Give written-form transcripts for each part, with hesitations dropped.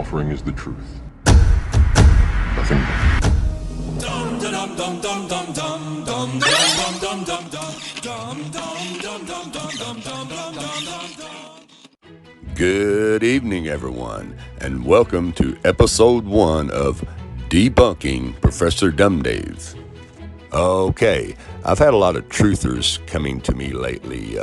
offering is the truth. Nothing more. Good evening, everyone, and welcome to episode 1 of Debunking Professor Dumdave. Okay, I've had a lot of truthers coming to me lately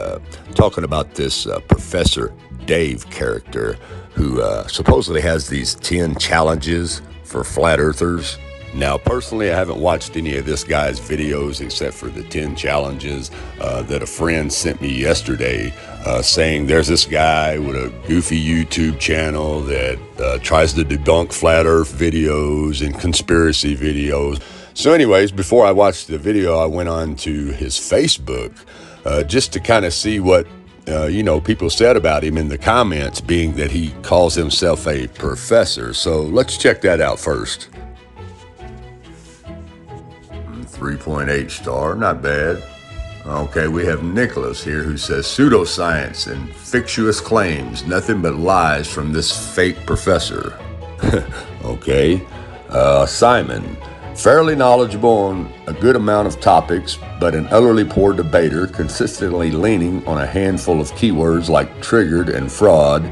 talking about this Professor Dave character who supposedly has these 10 challenges for flat earthers. Now, personally, I haven't watched any of this guy's videos except for the 10 challenges that a friend sent me yesterday saying there's this guy with a goofy YouTube channel that tries to debunk flat earth videos and conspiracy videos. So anyways, before I watched the video, I went on to his Facebook just to kind of see what people said about him in the comments, being that he calls himself a professor. So let's check that out first. 3.8 star, not bad. Okay, we have Nicholas here who says pseudoscience and fictitious claims, nothing but lies from this fake professor. Okay, Simon, fairly knowledgeable on a good amount of topics, but an utterly poor debater, consistently leaning on a handful of keywords like triggered and fraud.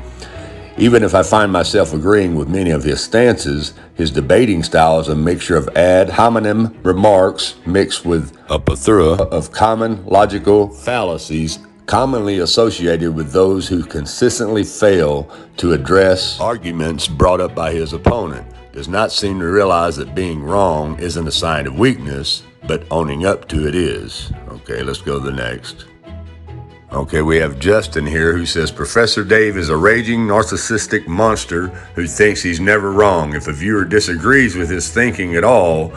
Even if I find myself agreeing with many of his stances, his debating style is a mixture of ad hominem remarks mixed with a plethora of common logical fallacies commonly associated with those who consistently fail to address arguments brought up by his opponent. Does not seem to realize that being wrong isn't a sign of weakness, but owning up to it is. Okay, let's go to the next. Okay, we have Justin here who says Professor Dave is a raging narcissistic monster who thinks he's never wrong. If a viewer disagrees with his thinking at all,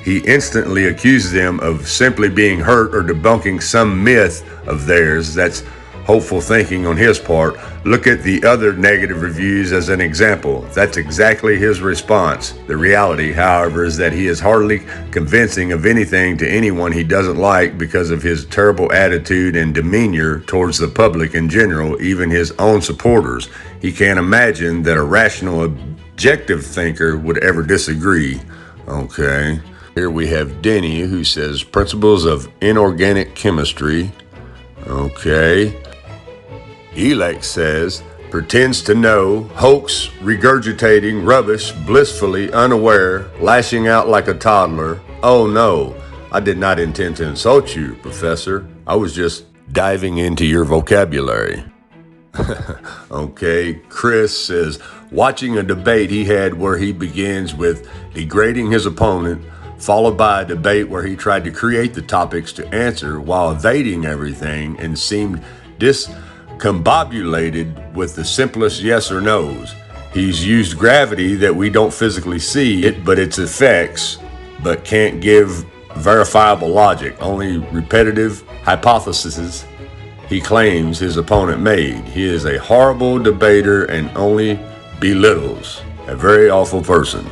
he instantly accuses them of simply being hurt or debunking some myth of theirs. That's hopeful thinking on his part. Look at the other negative reviews as an example. That's exactly his response. The reality, however, is that he is hardly convincing of anything to anyone he doesn't like because of his terrible attitude and demeanor towards the public in general, even his own supporters. He can't imagine that a rational, objective thinker would ever disagree. Okay. Here we have Denny who says principles of inorganic chemistry. Okay. Elex says, pretends to know, hoax, regurgitating rubbish, blissfully unaware, lashing out like a toddler. Oh no, I did not intend to insult you, Professor. I was just diving into your vocabulary. Okay, Chris says, watching a debate he had where he begins with degrading his opponent, followed by a debate where he tried to create the topics to answer while evading everything and seemed discombobulated with the simplest yes or no's. He's used gravity that we don't physically see it, but its effects, but can't give verifiable logic, only repetitive hypotheses he claims his opponent made. He is a horrible debater and only belittles. A very awful person.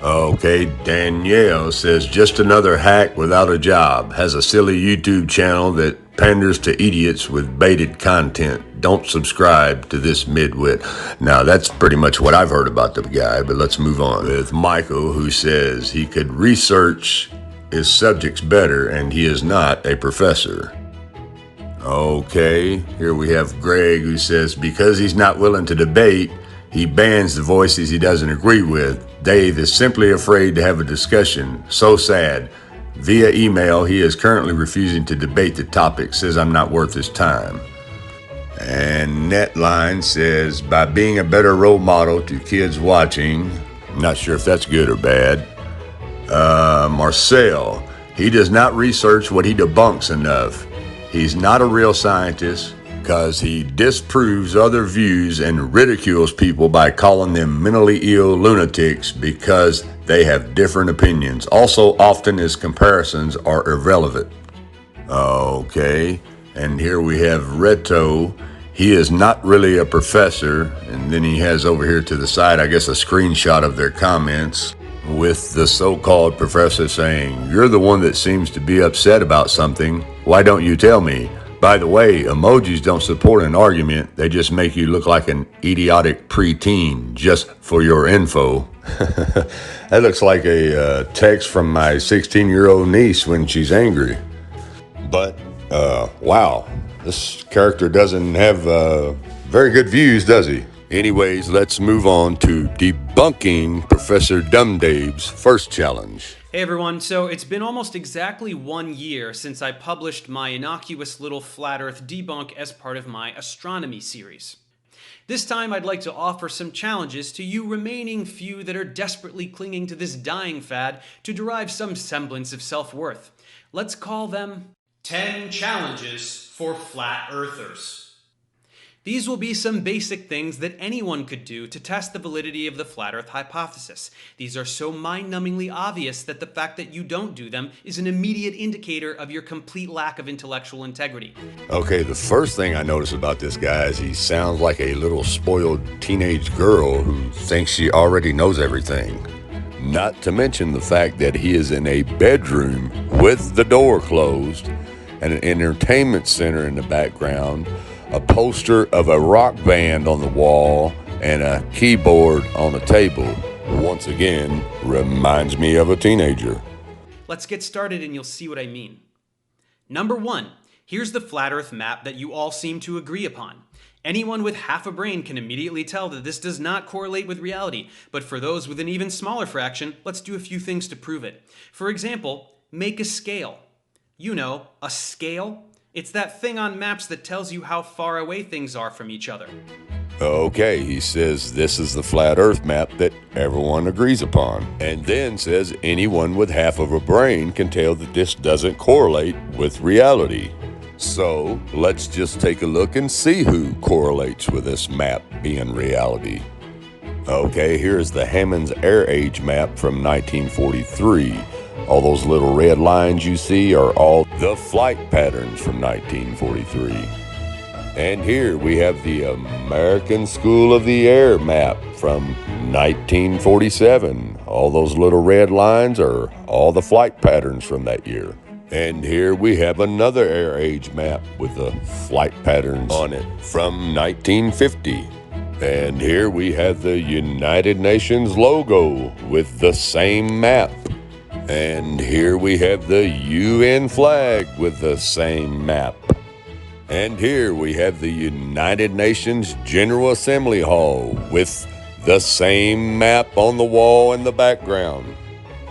Okay, Danielle says, just another hack without a job. Has a silly YouTube channel that panders to idiots with baited content. Don't subscribe to this midwit. Now, that's pretty much what I've heard about the guy, but let's move on with Michael, who says he could research his subjects better, and he is not a professor. Okay, here we have Greg, who says because he's not willing to debate, he bans the voices he doesn't agree with. Dave is simply afraid to have a discussion. So sad. Via email, he is currently refusing to debate the topic, says I'm not worth his time. And Netline says, by being a better role model to kids watching, not sure if that's good or bad. Marcel, he does not research what he debunks enough. He's not a real scientist because he disproves other views and ridicules people by calling them mentally ill lunatics because they have different opinions. Also, often his comparisons are irrelevant. Okay, and here we have Reto. He is not really a professor, and then he has over here to the side, I guess, a screenshot of their comments with the so-called professor saying, "You're the one that seems to be upset about something. Why don't you tell me? By the way, emojis don't support an argument. They just make you look like an idiotic preteen, just for your info. That looks like a text from my 16-year-old niece when she's angry. But, wow, this character doesn't have very good views, does he? Anyways, let's move on to debunking Professor Dumdabe's first challenge. Hey everyone, so it's been almost exactly 1 year since I published my innocuous little flat earth debunk as part of my astronomy series. This time I'd like to offer some challenges to you remaining few that are desperately clinging to this dying fad to derive some semblance of self-worth. Let's call them 10 Challenges for Flat Earthers. These will be some basic things that anyone could do to test the validity of the flat earth hypothesis. These are so mind-numbingly obvious that the fact that you don't do them is an immediate indicator of your complete lack of intellectual integrity. Okay, the first thing I notice about this guy is he sounds like a little spoiled teenage girl who thinks she already knows everything. Not to mention the fact that he is in a bedroom with the door closed and an entertainment center in the background, a poster of a rock band on the wall, and a keyboard on the table. Once again, reminds me of a teenager. Let's get started and you'll see what I mean. Number 1, here's the flat earth map that you all seem to agree upon. Anyone with half a brain can immediately tell that this does not correlate with reality, but for those with an even smaller fraction, let's do a few things to prove it. For example, make a scale. You know, a scale? It's that thing on maps that tells you how far away things are from each other. Okay, he says this is the flat earth map that everyone agrees upon, and then says anyone with half of a brain can tell that this doesn't correlate with reality. So let's just take a look and see who correlates with this map being reality. Okay, here's the Hammond's Air Age map from 1943. All those little red lines you see are all the flight patterns from 1943. And here we have the American School of the Air map from 1947. All those little red lines are all the flight patterns from that year. And here we have another Air Age map with the flight patterns on it from 1950. And here we have the United Nations logo with the same map. And here we have the UN flag with the same map. And here we have the United Nations General Assembly Hall with the same map on the wall in the background.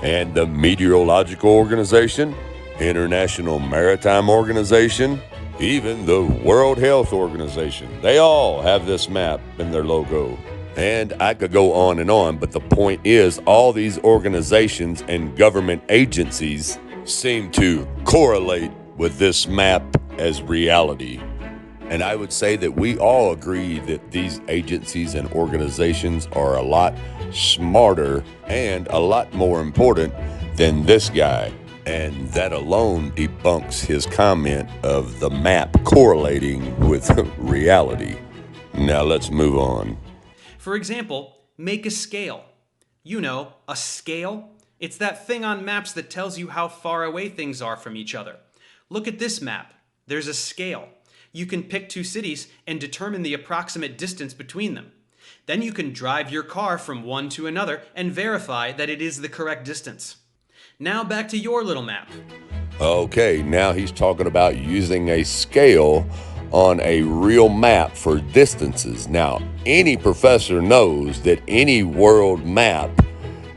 And the Meteorological Organization, International Maritime Organization, even the World Health Organization, they all have this map in their logo. And I could go on and on, but the point is all these organizations and government agencies seem to correlate with this map as reality. And I would say that we all agree that these agencies and organizations are a lot smarter and a lot more important than this guy. And that alone debunks his comment of the map correlating with reality. Now let's move on. For example, make a scale. You know, a scale? It's that thing on maps that tells you how far away things are from each other. Look at this map. There's a scale. You can pick 2 cities and determine the approximate distance between them. Then you can drive your car from one to another and verify that it is the correct distance. Now back to your little map. Okay, now he's talking about using a scale on a real map for distances. Now, any professor knows that any world map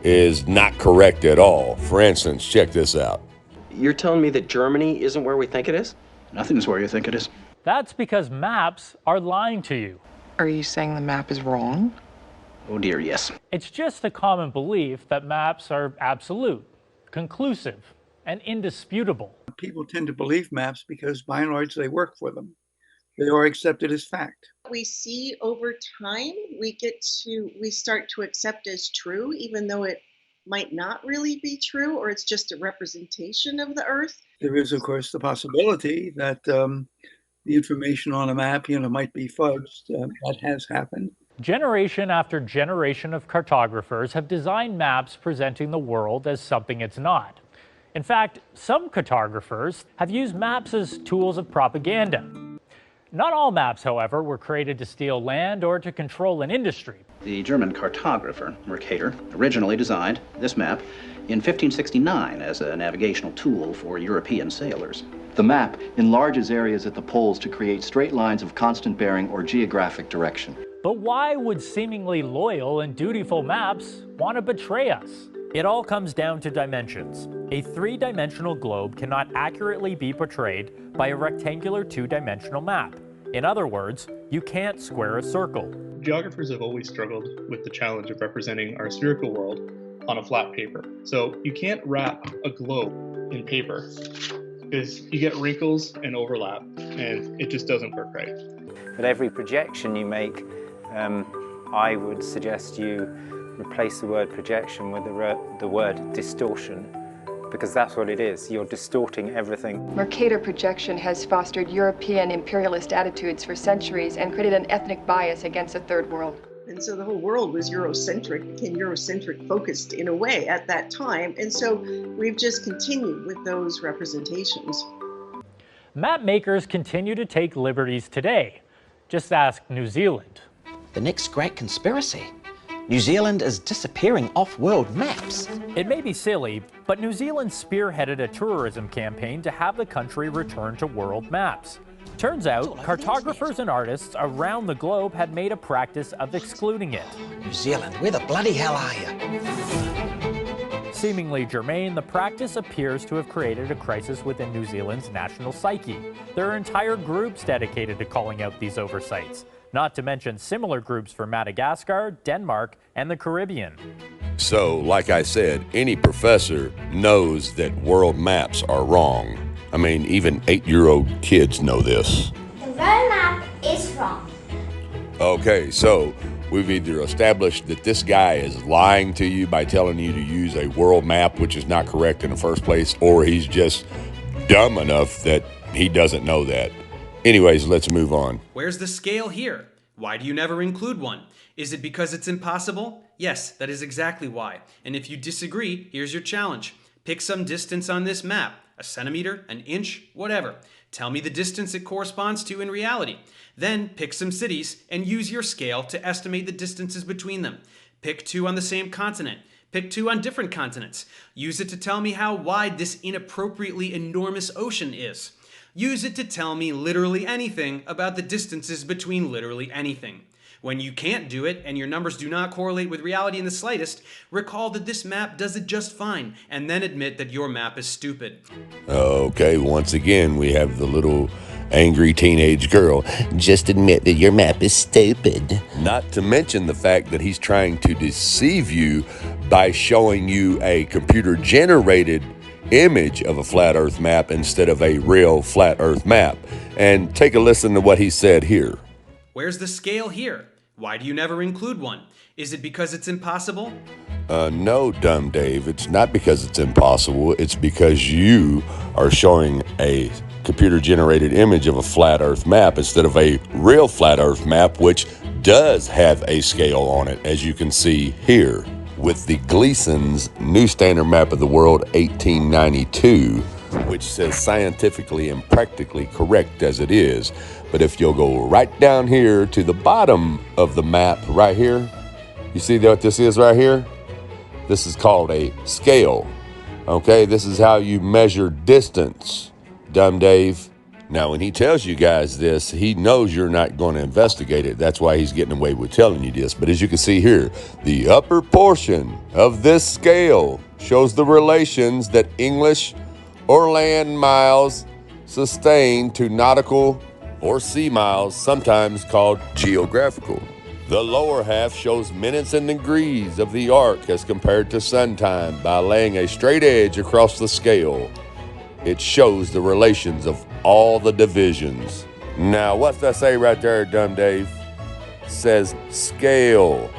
is not correct at all. For instance, check this out. You're telling me that Germany isn't where we think it is? Nothing's where you think it is. That's because maps are lying to you. Are you saying the map is wrong? Oh dear, yes. It's just a common belief that maps are absolute, conclusive, and indisputable. People tend to believe maps because by and large they work for them. They are accepted as fact. We see over time, we start to accept as true, even though it might not really be true, or it's just a representation of the Earth. There is, of course, the possibility that the information on a map, might be fudged. That has happened. Generation after generation of cartographers have designed maps presenting the world as something it's not. In fact, some cartographers have used maps as tools of propaganda. Not all maps, however, were created to steal land or to control an industry. The German cartographer, Mercator, originally designed this map in 1569 as a navigational tool for European sailors. The map enlarges areas at the poles to create straight lines of constant bearing or geographic direction. But why would seemingly loyal and dutiful maps want to betray us? It all comes down to dimensions. A three-dimensional globe cannot accurately be portrayed by a rectangular two-dimensional map. In other words, you can't square a circle. Geographers have always struggled with the challenge of representing our spherical world on a flat paper. So you can't wrap a globe in paper because you get wrinkles and overlap, and it just doesn't work right. With every projection you make, I would suggest you replace the word projection with the word distortion, because that's what it is. You're distorting everything. Mercator projection has fostered European imperialist attitudes for centuries and created an ethnic bias against the Third World. And so the whole world was Eurocentric, became Eurocentric focused in a way at that time. And so we've just continued with those representations. Map makers continue to take liberties today. Just ask New Zealand. The next great conspiracy. New Zealand is disappearing off world maps. It may be silly, but New Zealand spearheaded a tourism campaign to have the country return to world maps. Turns out, cartographers and artists around the globe had made a practice of excluding it. New Zealand, where the bloody hell are you? Seemingly germane, the practice appears to have created a crisis within New Zealand's national psyche. There are entire groups dedicated to calling out these oversights, not to mention similar groups for Madagascar, Denmark, and the Caribbean. So, like I said, any professor knows that world maps are wrong. I mean, even 8-year-old kids know this. The world map is wrong. Okay, so we've either established that this guy is lying to you by telling you to use a world map, which is not correct in the first place, or he's just dumb enough that he doesn't know that. Anyways, let's move on. Where's the scale here? Why do you never include one? Is it because it's impossible? Yes, that is exactly why. And if you disagree, here's your challenge. Pick some distance on this map. A centimeter, an inch, whatever. Tell me the distance it corresponds to in reality. Then pick some cities and use your scale to estimate the distances between them. Pick two on the same continent. Pick two on different continents. Use it to tell me how wide this inappropriately enormous ocean is. Use it to tell me literally anything about the distances between literally anything. When you can't do it and your numbers do not correlate with reality in the slightest, recall that this map does it just fine, and then admit that your map is stupid. Okay, once again, we have the little angry teenage girl. Just admit that your map is stupid. Not to mention the fact that he's trying to deceive you by showing you a computer-generated image of a flat earth map instead of a real flat earth map. And take a listen to what he said here. Where's the scale here? Why do you never include one? Is it because it's impossible? No, dumb Dave, it's not because it's impossible. It's because you are showing a computer-generated image of a flat earth map instead of a real flat earth map, which does have a scale on it, as you can see here. With the Gleason's New Standard Map of the World 1892, which says scientifically and practically correct as it is. But if you'll go right down here to the bottom of the map right here, you see what this is right here? This is called a scale. Okay, this is how you measure distance, dumb Dave. Now, when he tells you guys this, he knows you're not going to investigate it. That's why he's getting away with telling you this. But as you can see here, the upper portion of this scale shows the relations that English or land miles sustain to nautical or sea miles, sometimes called geographical. The lower half shows minutes and degrees of the arc as compared to sun time by laying a straight edge across the scale. It shows the relations of all the divisions. Now, what's that say right there, dumb Dave? It says scale.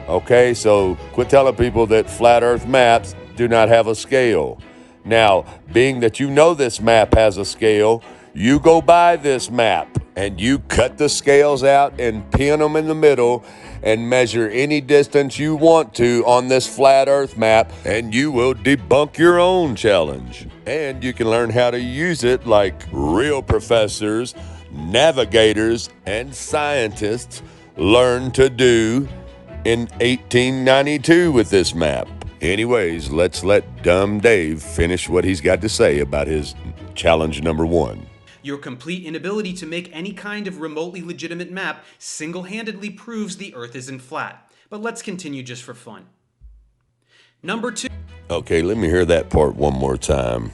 Okay, so quit telling people that flat earth maps do not have a scale. Now, being that you know this map has a scale, You go by this map and you cut the scales out and pin them in the middle and measure any distance you want to on this flat earth map, and you will debunk your own challenge. And you can learn how to use it like real professors, navigators, and scientists learned to do in 1892 with this map. Anyways, let's let Dumb Dave finish what he's got to say about his challenge number 1. Your complete inability to make any kind of remotely legitimate map single-handedly proves the Earth isn't flat. But let's continue just for fun. Number 2. Okay, let me hear that part one more time.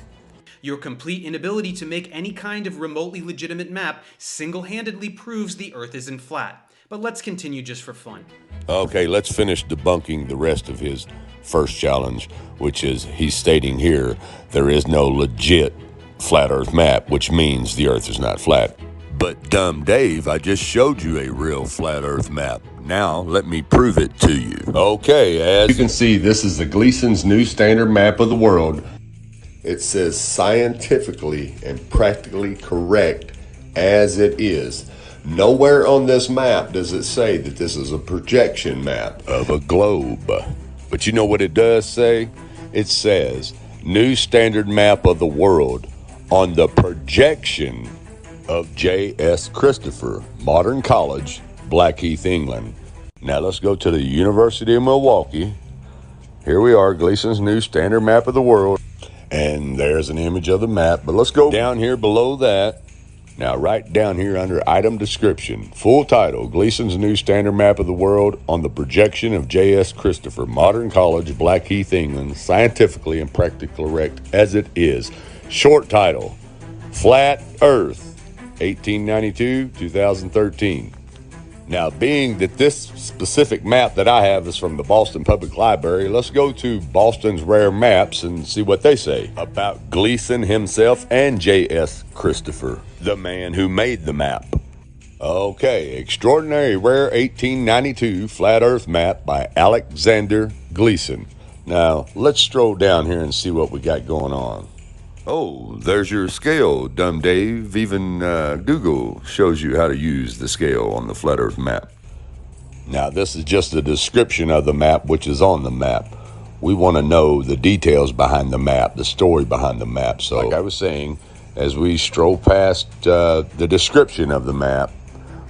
Your complete inability to make any kind of remotely legitimate map single-handedly proves the Earth isn't flat. But let's continue just for fun. Okay, let's finish debunking the rest of his first challenge, which is he's stating here there is no legit flat earth map, which means the earth is not flat. But Dumb Dave, I just showed you a real flat earth map. Now let me prove it to you. Okay, as you can see, this is the Gleason's new standard map of the world. It says scientifically and practically correct as it is. Nowhere on this map does it say that this is a projection map of a globe. But you know what it does say? It says new standard map of the world on the projection of J.S. Christopher, Modern College, Blackheath, England. Now let's go to the University of Milwaukee. Here we are, Gleason's new standard map of the world. And there's an image of the map, but let's go down here below that. Now right down here under item description, full title, Gleason's new standard map of the world on the projection of J.S. Christopher, Modern College, Blackheath, England, scientifically and practically correct as it is. Short title, Flat Earth, 1892-2013. Now, being that this specific map that I have is from the Boston Public Library, let's go to Boston's Rare Maps and see what they say about Gleason himself and J.S. Christopher, the man who made the map. Okay, Extraordinary Rare 1892 Flat Earth Map by Alexander Gleason. Now, let's stroll down here and see what we got going on. Oh, there's your scale, Dumb Dave. Even Google shows you how to use the scale on the flat earth map. Now, this is just a description of the map, which is on the map. We want to know the details behind the map, the story behind the map. So, like I was saying, as we stroll past the description of the map,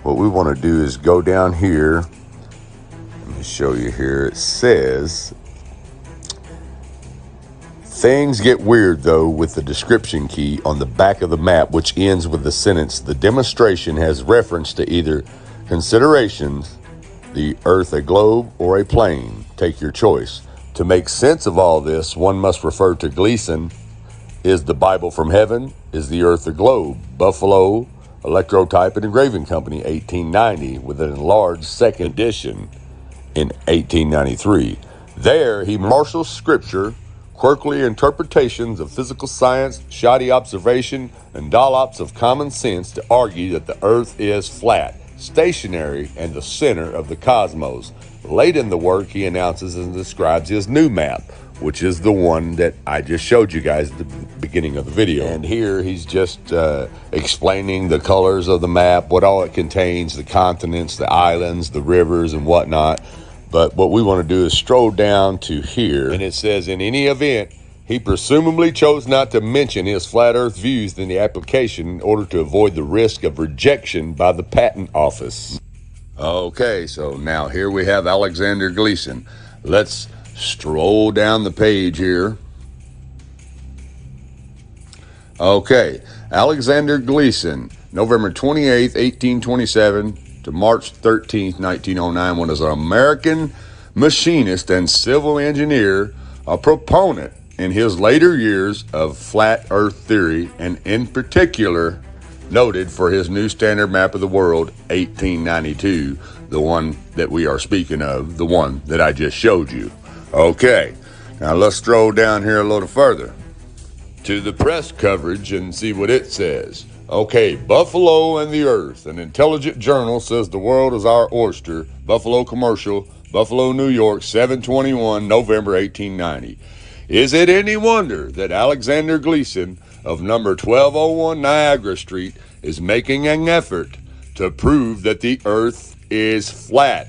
what we want to do is go down here. Let me show you here. It says, things get weird, though, with the description key on the back of the map, which ends with the sentence, the demonstration has reference to either considerations, the Earth a globe or a plane. Take your choice. To make sense of all this, one must refer to Gleason. Is the Bible from heaven? Is the Earth a globe? Buffalo, Electrotype and Engraving Company, 1890, with an enlarged second edition in 1893. There, he marshals scripture, quirky interpretations of physical science, shoddy observation, and dollops of common sense to argue that the Earth is flat, stationary, and the center of the cosmos. Late in the work, he announces and describes his new map, which is the one that I just showed you guys at the beginning of the video. And here he's just explaining the colors of the map, what all it contains, the continents, the islands, the rivers, and whatnot. But what we want to do is stroll down to here, and it says, in any event, he presumably chose not to mention his flat earth views in the application in order to avoid the risk of rejection by the patent office. Okay, so now here we have Alexander Gleason. Let's stroll down the page here. Okay, Alexander Gleason, November 28th, 1827 to March 13th, 1909, was an American machinist and civil engineer, a proponent in his later years of flat earth theory, and in particular noted for his new standard map of the world, 1892, the one that we are speaking of, the one that I just showed you. Okay, now let's stroll down here a little further to the press coverage and see what it says. Okay, Buffalo and the Earth. An intelligent journal says the world is our oyster. Buffalo Commercial, Buffalo, New York, 7/21, November 1890. Is it any wonder that Alexander Gleason, of number 1201 Niagara Street is making an effort to prove that the earth is flat.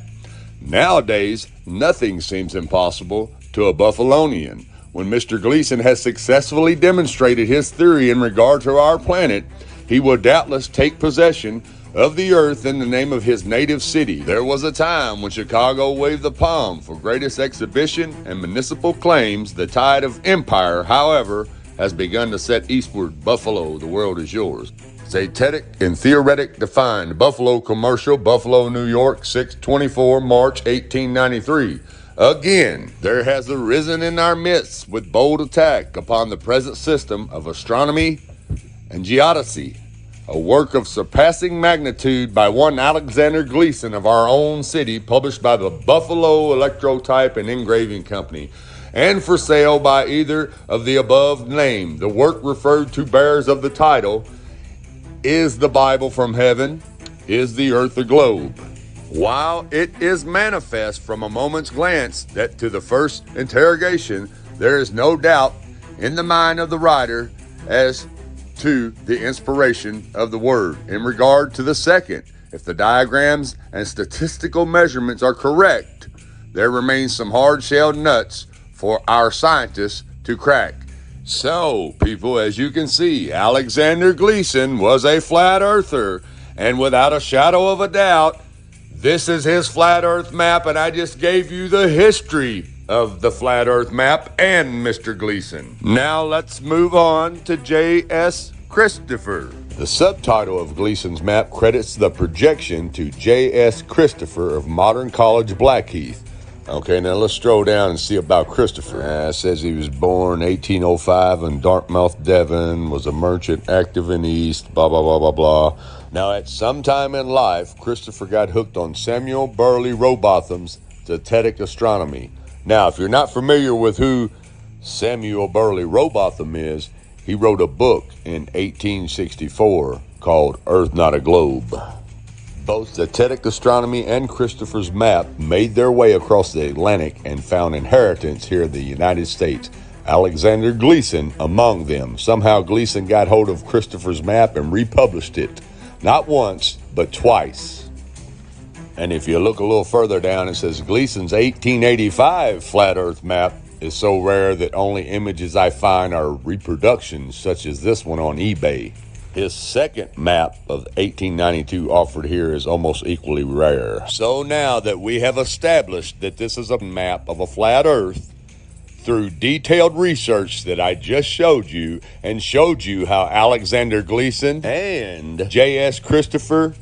Nowadays, nothing seems impossible to a Buffalonian. When Mr. Gleason has successfully demonstrated his theory in regard to our planet, he will doubtless take possession of the earth in the name of his native city. There was a time when Chicago waved the palm for greatest exhibition and municipal claims. The tide of empire, however, has begun to set eastward. Buffalo, the world is yours. Zetetic and theoretic defined. Buffalo Commercial, Buffalo, New York, 6/24, March 1893. Again, there has arisen in our midst with bold attack upon the present system of astronomy and geodesy, a work of surpassing magnitude by one Alexander Gleason of our own city, published by the Buffalo Electrotype and Engraving Company, and for sale by either of the above named. The work referred to bears of the title, Is the Bible from Heaven? Is the Earth a Globe? While it is manifest from a moment's glance that to the first interrogation there is no doubt in the mind of the writer as to the inspiration of the word. In regard to the second, if the diagrams and statistical measurements are correct, there remains some hard-shelled nuts for our scientists to crack. So, people, as you can see, Alexander Gleason was a flat earther, and without a shadow of a doubt, this is his flat earth map, and I just gave you the history of the flat earth map and Mr. Gleason. Now let's move on to J.S. Christopher. The subtitle of Gleason's map credits the projection to J.S. Christopher of Modern College, Blackheath. Okay, now let's stroll down and see about Christopher. It says he was born 1805 in Dartmouth, Devon, was a merchant active in the East, blah, blah, blah, blah, blah. Now, at some time in life, Christopher got hooked on Samuel Burley Rowbotham's Zetetic Astronomy. Now, if you're not familiar with who Samuel Burley Rowbotham is, he wrote a book in 1864 called Earth Not a Globe. Both Zetetic Astronomy and Christopher's map made their way across the Atlantic and found inheritance here in the United States. Alexander Gleason among them. Somehow Gleason got hold of Christopher's map and republished it. Not once, but twice. And if you look a little further down, it says Gleason's 1885 flat earth map is so rare that only images I find are reproductions such as this one on eBay. His second map of 1892 offered here is almost equally rare. So now that we have established that this is a map of a flat earth, through detailed research that I just showed you, and showed you how Alexander Gleason and J.S. Christopher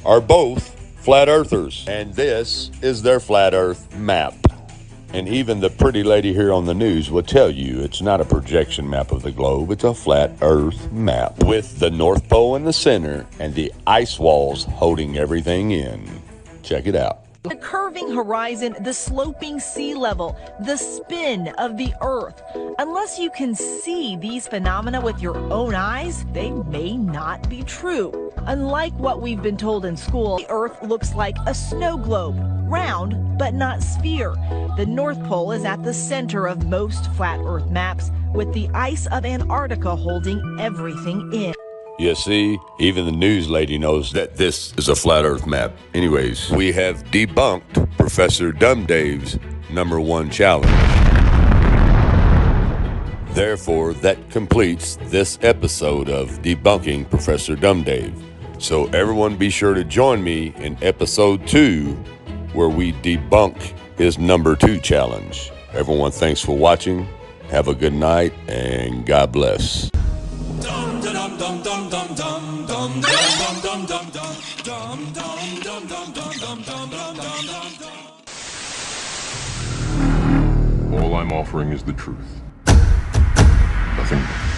are both flat earthers. And this is their flat earth map. And even the pretty lady here on the news will tell you it's not a projection map of the globe, it's a flat earth map with the North Pole in the center and the ice walls holding everything in. Check it out. The curving horizon, the sloping sea level, the spin of the Earth. Unless you can see these phenomena with your own eyes, they may not be true. Unlike what we've been told in school, the Earth looks like a snow globe, round but not sphere. The North Pole is at the center of most flat Earth maps, with the ice of Antarctica holding everything in. You see, even the news lady knows that this is a flat earth map. Anyways, we have debunked Professor Dumdave's #1 challenge. Therefore, that completes this episode of Debunking Professor Dumdave. So everyone be sure to join me in episode 2, where we debunk his #2 challenge. Everyone, thanks for watching. Have a good night, and God bless. All I'm offering is the truth. Nothing more.